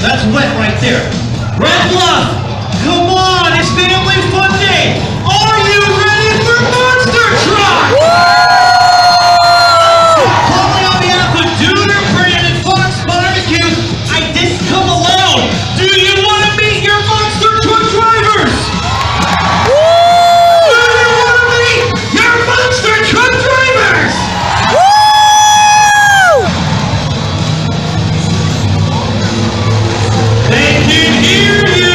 That's wet right there. Red Bluff, come on, it's family fun day. Are you ready for Monster Truck? Calling on behalf of Dooner Brand and Fox Barbecue, I didn't come alone. Do you want to meet your Monster Truck drivers? Do you want to meet your Monster Truck drivers? They can hear you!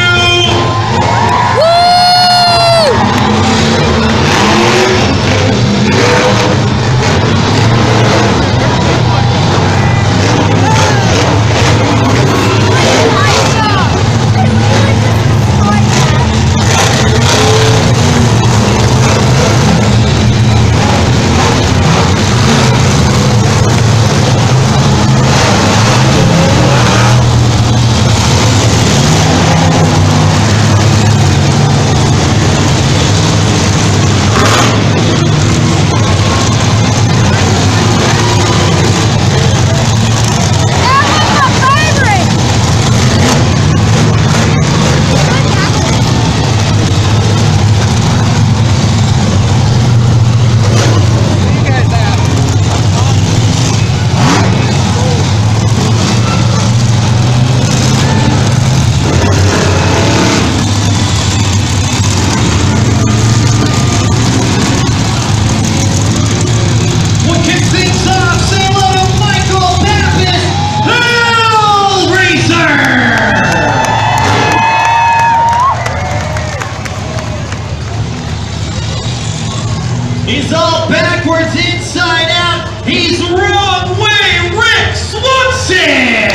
He's all backwards, inside out. He's wrong way, Rick Swanson!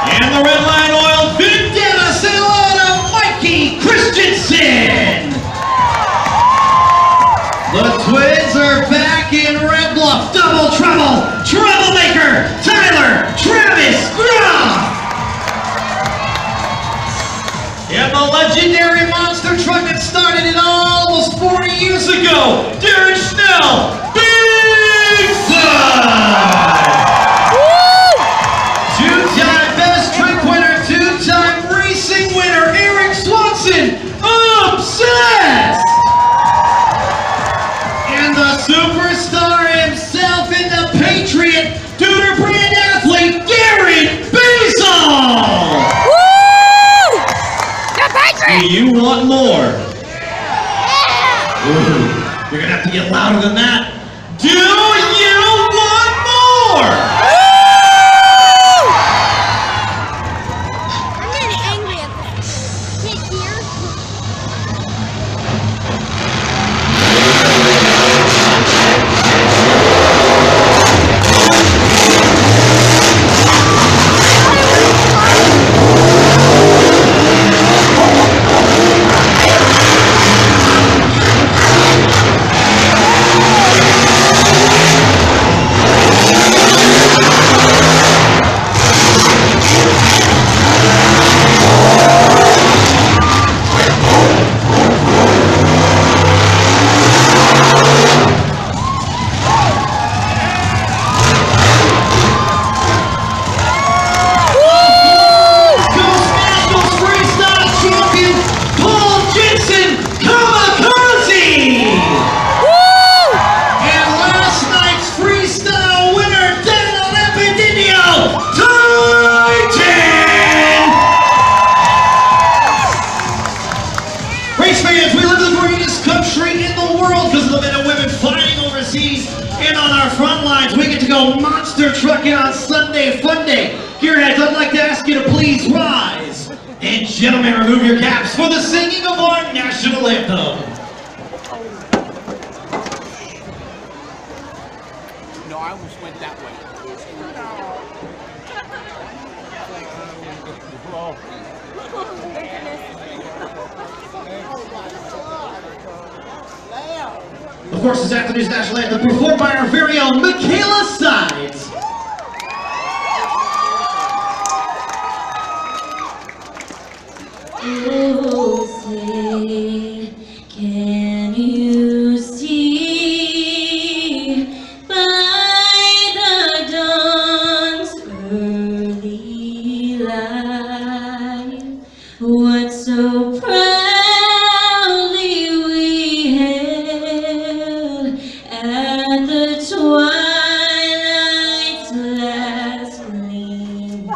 And the Red Line Oil Vendetta, say hello to Mikey Christensen! The twins are back in Red Bluff. Double trouble, troublemaker, Tyler, Travis, Groff! And the legendary monster truck that started it all almost 40 years ago, Darren Schnell, Big the superstar himself and the Patriot, Duder brand athlete, Gary Basil! Woo! The Patriot! Do you want more? Ooh, you're gonna have to get louder than that. Do you want more? I'm getting angry at this. Can't hear. And on our front lines, we get to go monster trucking on Sunday Fun Day. Gearheads, I'd like to ask you to please rise. And gentlemen, remove your caps for the singing of our national anthem. No, I almost went that way. Of course, this afternoon's national anthem performed by our very own Michaela Sides. Oh, say, can you see by the dawn's early light what so proudly we hailed at the twilight's last gleam,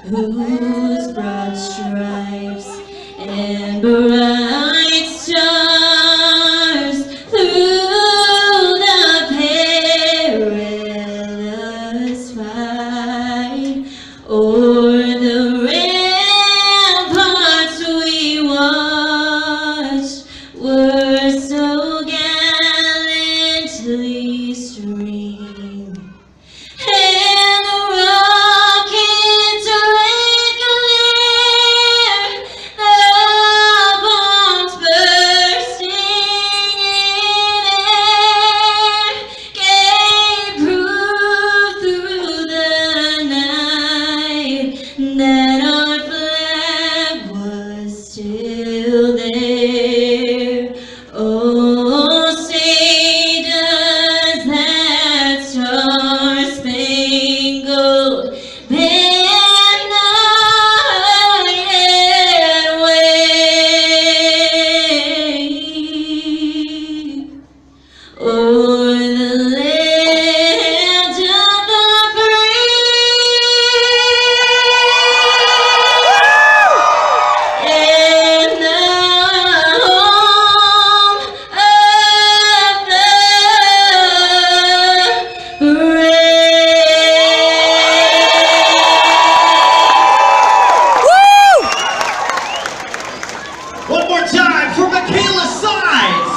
whose broad stripes and bright stars through the perilous fight o'er the ramparts we watched were so gallantly streamed. And the rockets red glare, the bombs bursting in air, gave proof through the night that our flag was still there. Oh, say does that star-spangled banner yet wave o'er the land of the free and the home of the One more time for Michaela Sides.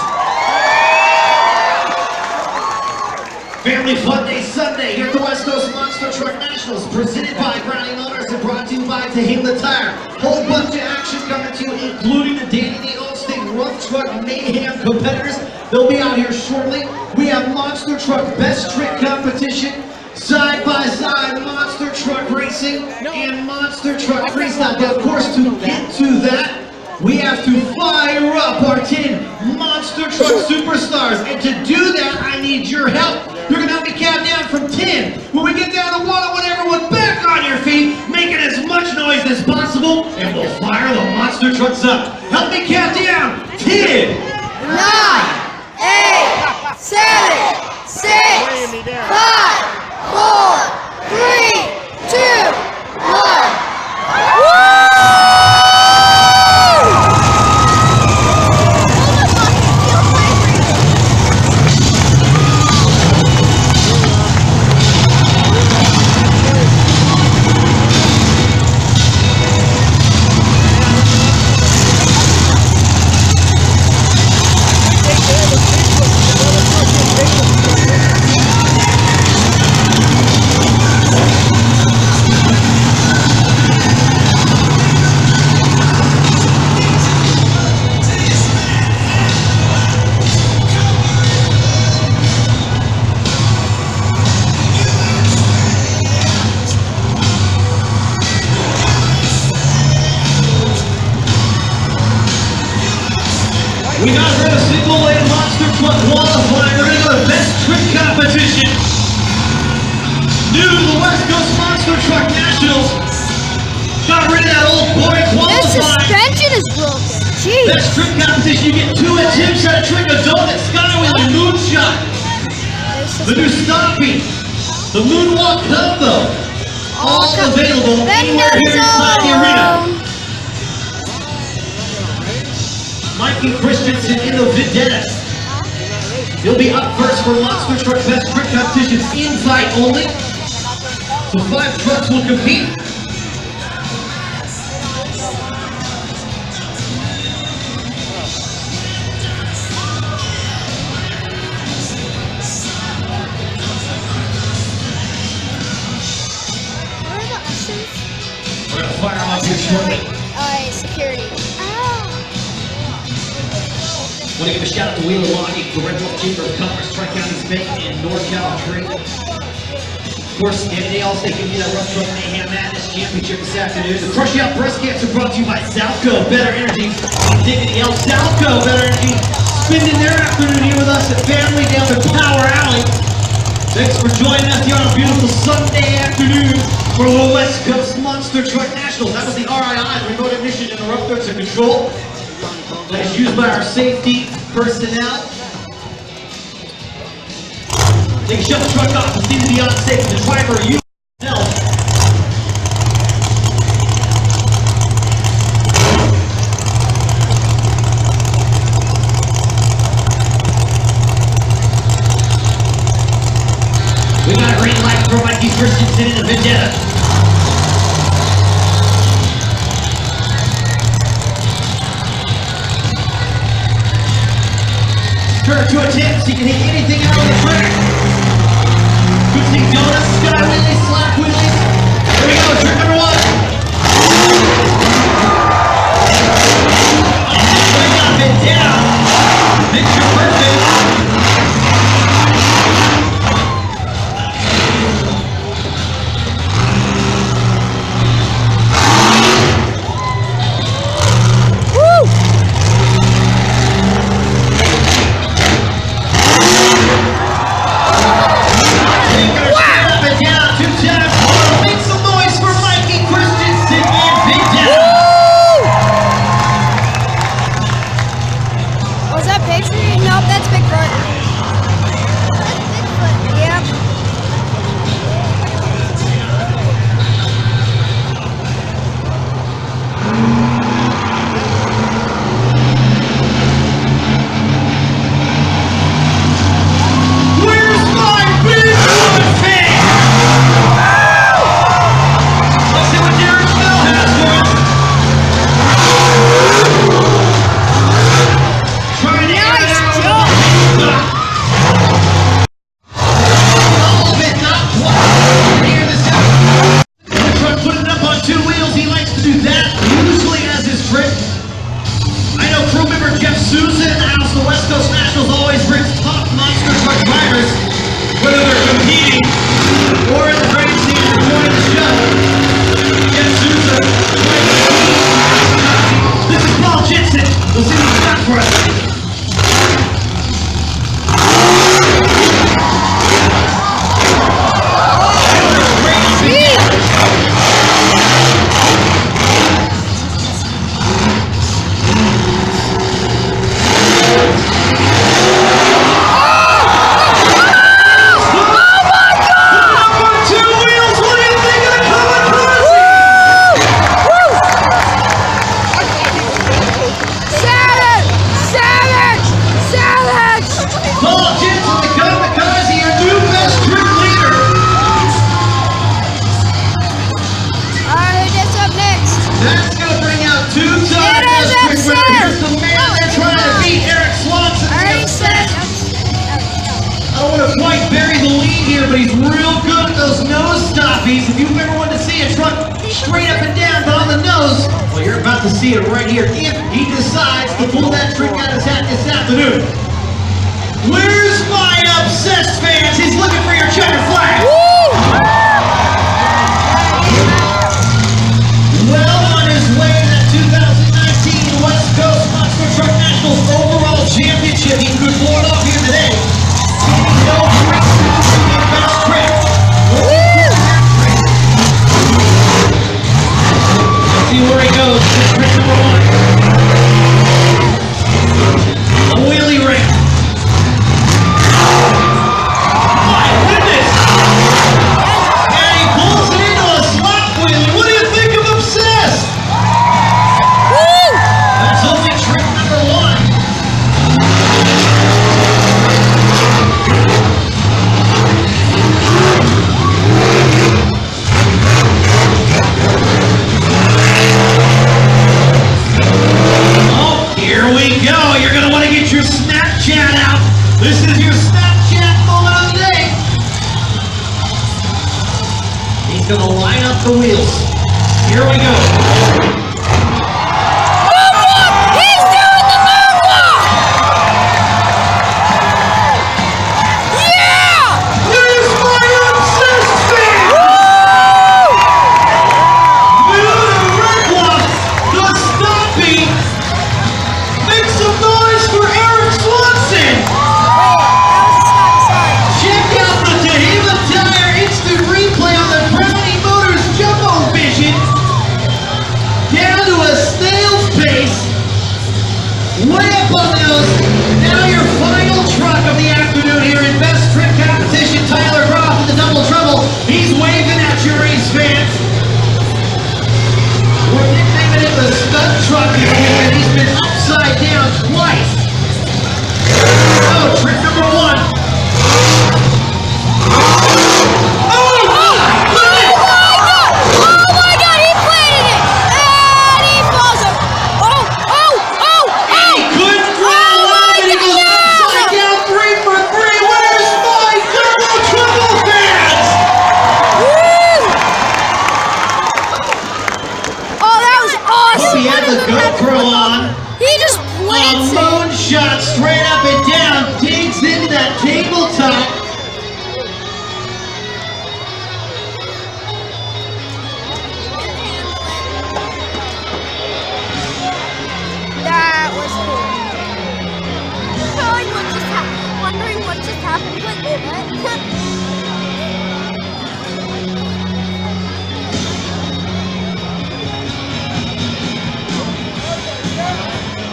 Family Fun Day Sunday here at the West Coast Monster Truck Nationals, presented by Brownie Motors and brought to you by Tehila Tire. Whole bunch of action coming to you, including the Danny the Allstate Rough Truck Mayhem competitors. They'll be out here shortly. We have Monster Truck Best Trick Competition, side by side Monster Truck Racing, and Monster Truck Freestyle. But of course, to get to that, we have to fire up our 10 Monster Truck Superstars. And to do that, I need your help. You're gonna help me count down from 10. When we get down to 1, I want everyone back on your feet, making as much noise as possible, and we'll fire the Monster Trucks up. Help me count down. 10, 9, 8, 7, 5, 4, 3, 2, 1. We got rid of single lane monster truck qualifying. We're gonna go to best trick competition. New to the West Coast Monster Truck Nationals. Got rid of that old boring This qualifying. suspension is broken. Jeez. Best trick competition, you get 2 attempts at a trick, a donut, skywheel, and moonshot. The new stomping, the moonwalk combo, all available anywhere here inside the arena. Mikey Christensen in the Vendetta. He'll be up first for Monster Truck Best Trick Competition, invite only. So 5 trucks will compete. Where are the ushers? We're gonna fire them up here shortly. Security. Want to give a shout out to Wheeler Logging, the Red Wolf Chamber of Commerce, Tri-Counties Bank, and NorCal Trade. Of course, Danny Dale's taking you that Rough Truck Mayhem Madness Championship this afternoon. The Crush Out Breast Cancer brought to you by Southco Better Energy. Dignity L Southco Better Energy, spending their afternoon here with us at Family down at Power Alley. Thanks for joining us here on a beautiful Sunday afternoon for the West Coast Monster Truck Nationals. That was the RII, the remote ignition interrupters and control. That is used by our safety personnel. They can shut the truck off and seem to be unsafe. The driver, you yourself. We got a green light for Mikey Christensen in the Vendetta. Turn to attempts, he can hit anything out on the track. Good see donuts, sky wheelies, slack wheelies. Here we go, trick number 1. We got been down. Picture perfect. he's buried the lead here, but he's real good at those nose stoppies. If you've ever wanted to see a truck straight up and down, but on the nose, well, you're about to see it right here if he decides to pull that trick out of his hat this afternoon. Where's my obsessed fans? He's looking for your checker flag. Well on his way to that 2019 West Coast Monster Truck Nationals overall championship. He could pull it off here today. Taking no break to the best trick. Let's see where he goes. Trick number one. A wheelie ramp. My goodness! And he pulls it into a slot wheelie. What do you think of obsessed? That's only trick number one. Oh, here we go. You're going to want to get your Snapchat out. This is your Snapchat moment of the day. He's going to line up the wheels. Here we go. He's doing the moonwalk! Yeah! Where's my obsessed fan? New to Red Block, the stoppie. Make some noise for Eric Swanson. Check out the Tehima Tire instant replay on the Brownie Motors Jumbo Vision. Down to a snail's pace. Way up on the nose. Now your final truck of the afternoon here in Best Trick Competition. Tyler Groff with the double trouble. He's waving at your race fans. We're nicknaming it the stunt truck this weekend. He's been upside down twice. Oh, trick number one. Oh my goodness! He planted it! And he falls up. He couldn't roll up and he goes upside down 3 for 3. Where's my double trouble fans? Oh, that was awesome! Oh, he had the GoPro on. He just A plants it. moonshot straight up and down, digs into that tabletop. That was cool. Wondering what just happened. Wait, what?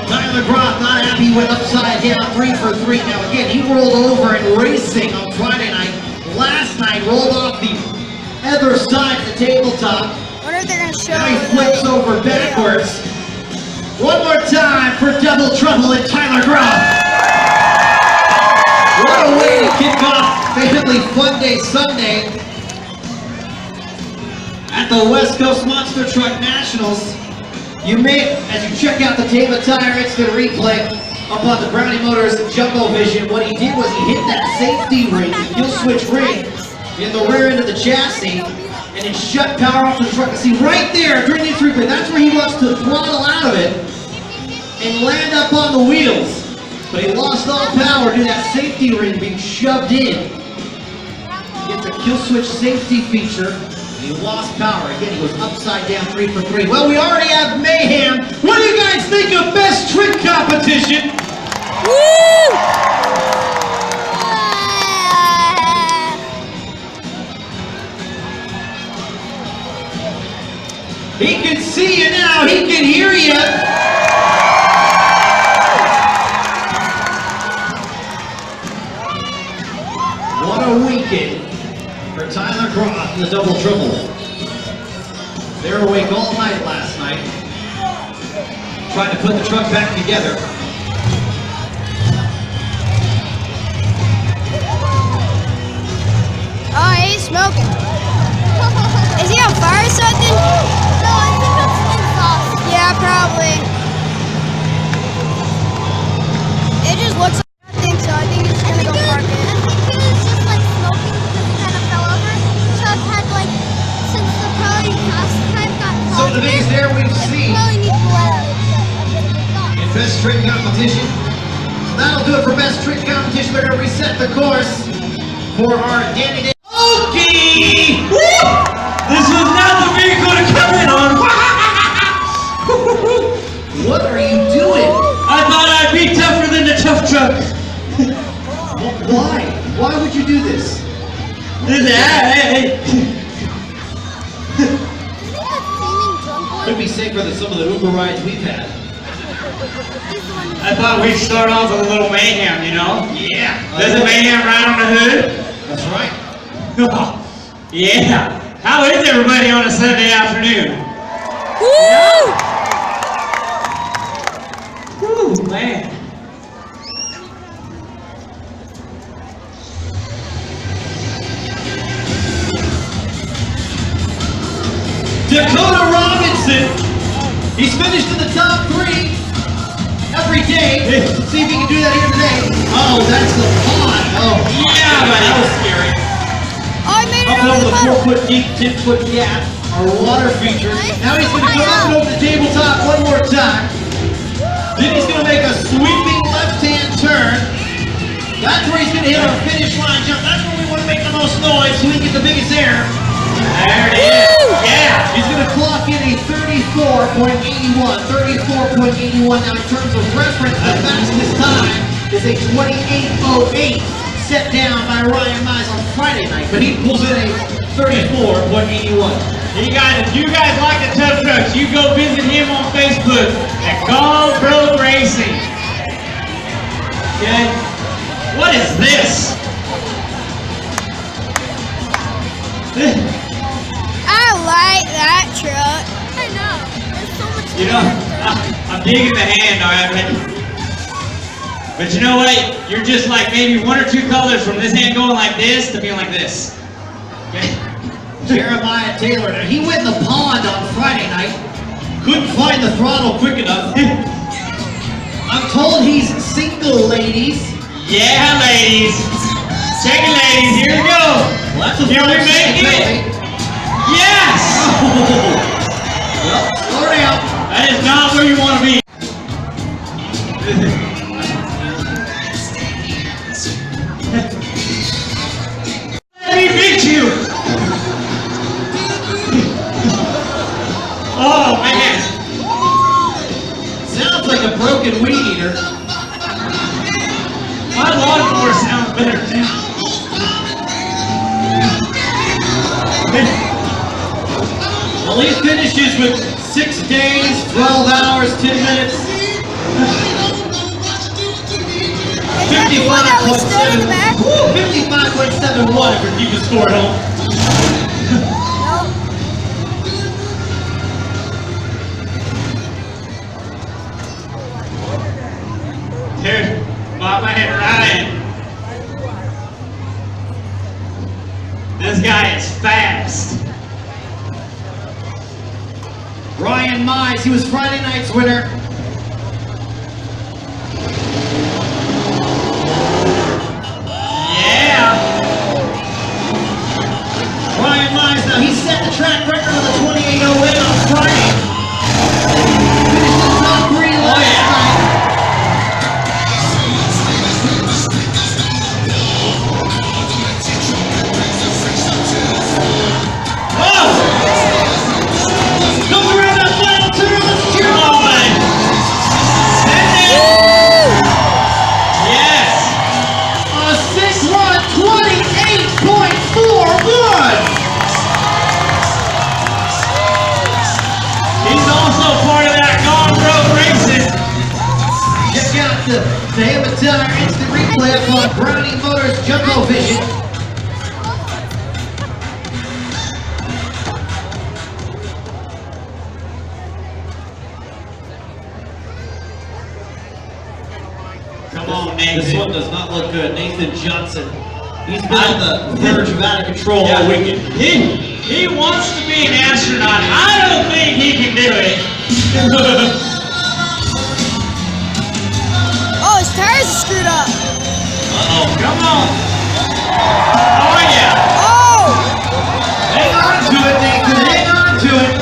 Tyler Groff not happy, went upside down 3 for 3. Now again, he rolled over in racing on Friday night. Last night, rolled off the other side of the tabletop. Wonder if they're gonna show. Now he flips over backwards. One more time for double trouble in Tyler Groff. What a way to kick off Family Fun Day Sunday at the West Coast Monster Truck Nationals. You may, as you check out the Tehima Tire instant replay up on the Brownie Motors Jumbo Vision, what he did was he hit that safety ring, the kill switch ring, in the rear end of the chassis, and it shut power off the truck. See, right there during this replay, that's where he wants to throttle out of it and land up on the wheels. But he lost all power due to that safety ring being shoved in. He gets a kill switch safety feature. He lost power. Again, he was upside down 3 for 3. Well, we already have mayhem. What do you guys think of Best Trick Competition? Woo! He can see you now. He can hear you. What a weekend for Tyler Groff and the double trouble. They were awake all night last night, trying to put the truck back together. Oh, he's smoking. Is he on fire or something? No, I think it's exhaust. Yeah, probably. It just looks like I think so. I think he's gonna go park it. I think it's just like trick competition. So that'll do it for best trick competition. They're gonna reset the course for our Danny Day. Okay! This was not the vehicle to come in on. What are you doing? I thought I'd be tougher than the tough truck. Why? Why would you do this? Could be safer than some of the Uber rides we've had. I thought we'd start off with a little mayhem, you know? Yeah. There's a mayhem right on the hood. That's right. Yeah. How is everybody on a Sunday afternoon? Woo! Woo, man. Dakota Robinson. He's finished in the top 3 every day. See if he can do that here today. Oh, that's the pond. Oh, Yeah, buddy. that was scary. Oh, I made it Up over over the the puddle. 4-foot deep, 10-foot gap. Our water feature. Now he's going to go up and over the tabletop one more time. Then he's going to make a sweeping left-hand turn. That's where he's going to hit our finish line jump. That's where we want to make the most noise so we can get the biggest air. There it is. Yeah. He's going to clock in a 34.81. 34.81. Now, in terms of reference, the fastest time is a 28.08 set down by Ryan Mize on Friday night. But he pulls in a 34.81. You guys, if you guys like the tough trucks, you go visit him on Facebook at Gone Pro Racing. Okay? What is this? I like that truck. I know. There's so much. You know, I'm digging the hand, alright, but you know what? You're just like maybe 1 or 2 colors from this hand going like this to being like this. Okay? Jeremiah Taylor. Now, he went in the pond on Friday night. Couldn't find the throttle quick enough. I'm told he's single, ladies. Yeah, ladies. Check it, ladies. Here we go. Well, that's a Can we fun make second, it? Yes! Well, slow down. That is not where you want to be. Let me beat you. Oh, man. Sounds like a broken weed eater. My lawnmower sounds better now. Well, he finishes with 6 days, 12 hours, 10 minutes. Is that the one that we stood in the back? 55.71 if we're keeping score at home. Dude, my man Ryan. This guy is fast. Ryan Mize, he was Friday night's winner. Yeah. Ryan Mize, now he set the track record on the 28.08 on Friday. Finished in the top 3 last night. Comes around that final turn, let's cheer Come him on, on. man. Yes. A 6'1", 28.41. He's also part of that Gone Pro Racing. Check out the Hammond instant replay up on Brownie Motors Jumbo Vision. Come on, This Nathan. one does not look good. Nathan Johnson. He's been on the verge of out of control all weekend. He wants to be an astronaut. I don't think he can do it. Oh, his tires are screwed up. Uh-oh, come on. Oh, yeah. Oh! Hang on to it, Nathan. Hang on to it.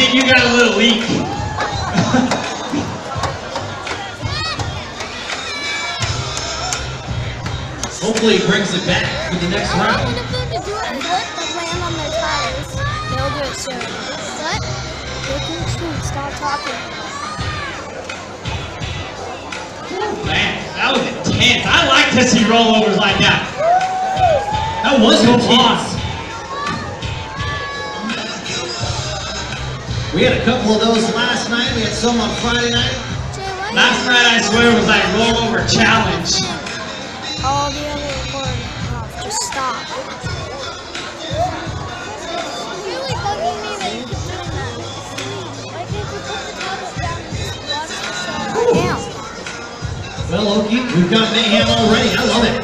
think you got a little leak. Hopefully he brings it back for the next I round. want them to do it good, but land on their tires. They'll do it soon. What? They're too soon. Stop talking. Man, that was intense. I like to see rollovers like that. That was Go intense. We had a couple of those last night. We had some on Friday night. Jay, why Last night I swear was like rollover challenge. all the other recording off? Just stop. It's really bugging me that you keep doing that. Why can't you put the tablet down and just watch the show? Damn. Well, Okie, we've got mayhem already. I love it.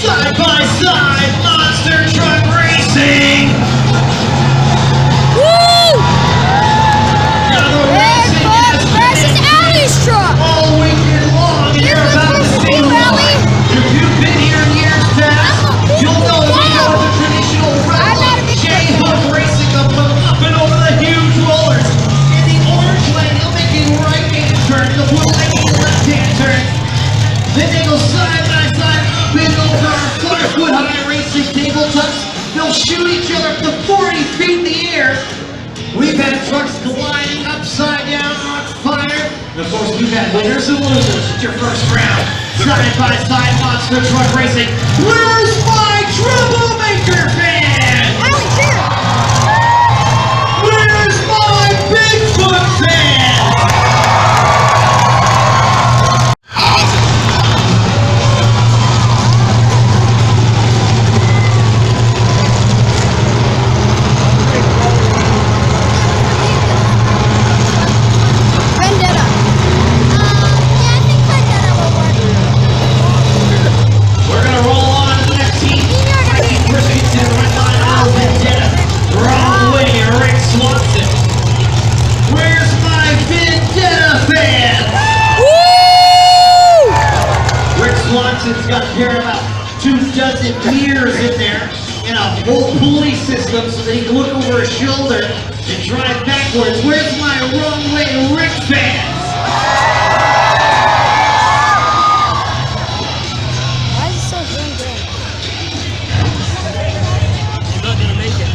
Side by side, monster truck racing. Woo! Now the racing has versus been Allie's truck. all weekend long, and you're about to see why. If you've been here in years past, you'll know that we go with the traditional route. J-hook racing them from up and over the huge rollers. In the orange lane, he'll make a right-hand turn. The blue lane, a left-hand turn. Then they go side by side, up and over our 4-foot-high racing tabletops. They'll shoot each other up to 40 feet in the air. We've had trucks gliding upside down on fire. And of course, we've had winners and losers. It's your first round. Side by side monster truck racing. Where's my troublemaker fan? Allie, here. Where's my Bigfoot fan? Vendetta. Yeah, I think Vendetta will work. We're gonna roll on to the next team. Mikey Christensen, Red Line, Al Vendetta. Wrong way, Rick Swanson. Where's my Vendetta fan? Woo! Rick Swanson's got to carry about 24 mirrors in there and a whole pulley system so that he can look over his shoulder and drive backwards. Where's my wrong way Rick fans? Why is it so zoomed in? You're not gonna make it.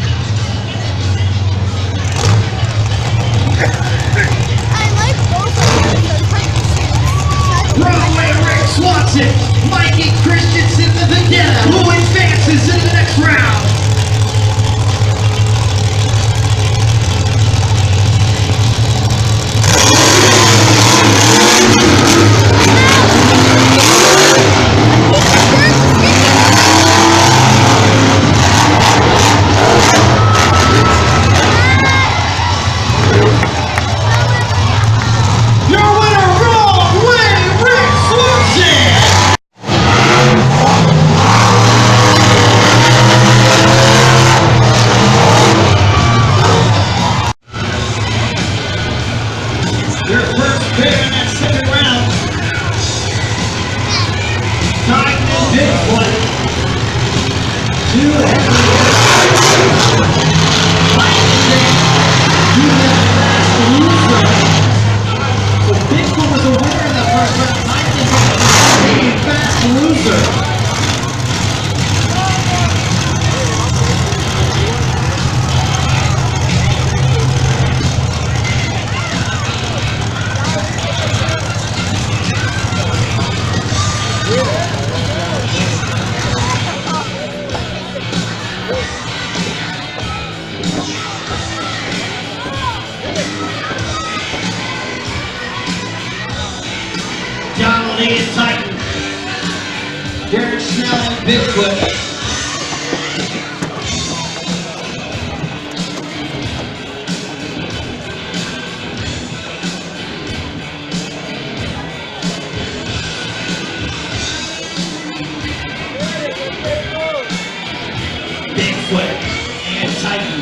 I like both of them. They're kind of serious. Wrong way Rick Swanson. Mikey Christensen, the Vendetta, who advances into the next round. Your winner, wrong way Rick Swanson. Your first pick in that second round. Titan and Bigfoot. Two heavyweights. Titan you have fast loser. So Bigfoot was a winner in the first round. Titan is a fast loser. Donald and Titan. Derek Snell and Bigfoot. Big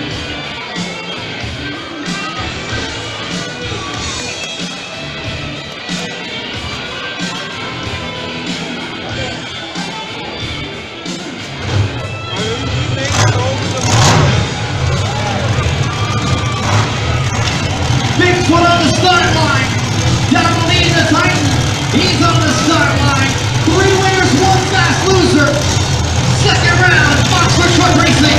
foot on the start line. Devil needs the Titan. He's on the start line. 3 winners, 1 fast loser. Second round, Oxford Truck Racing.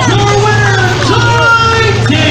Your winner, Titan!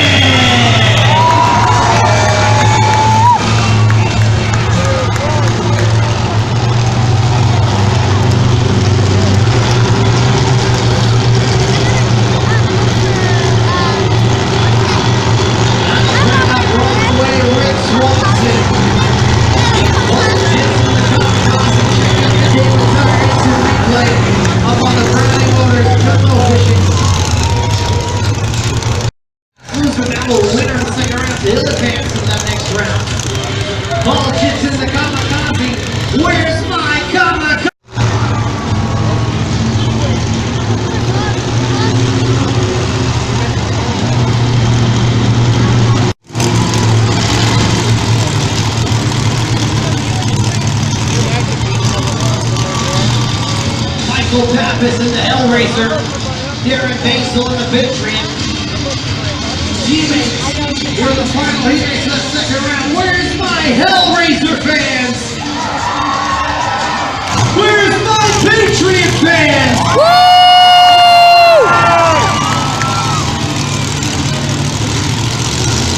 Where's my kamikaze? Michael Pappas in the Hellraiser. Darren Basil in the Patriot. Teammates, we're the final here. It's the second round. Where's my Hellraiser fans? Where's my Patriot fans?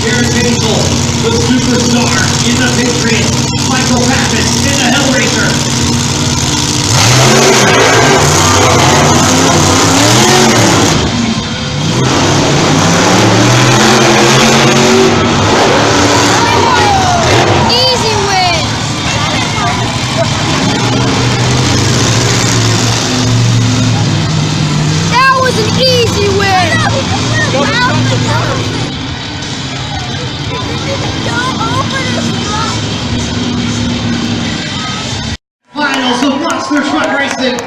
Darren Basil, the superstar in the Patriot. Michael Pappas in the Hellraiser. Easy win. That was an easy win. Finals of Monster Truck Racing.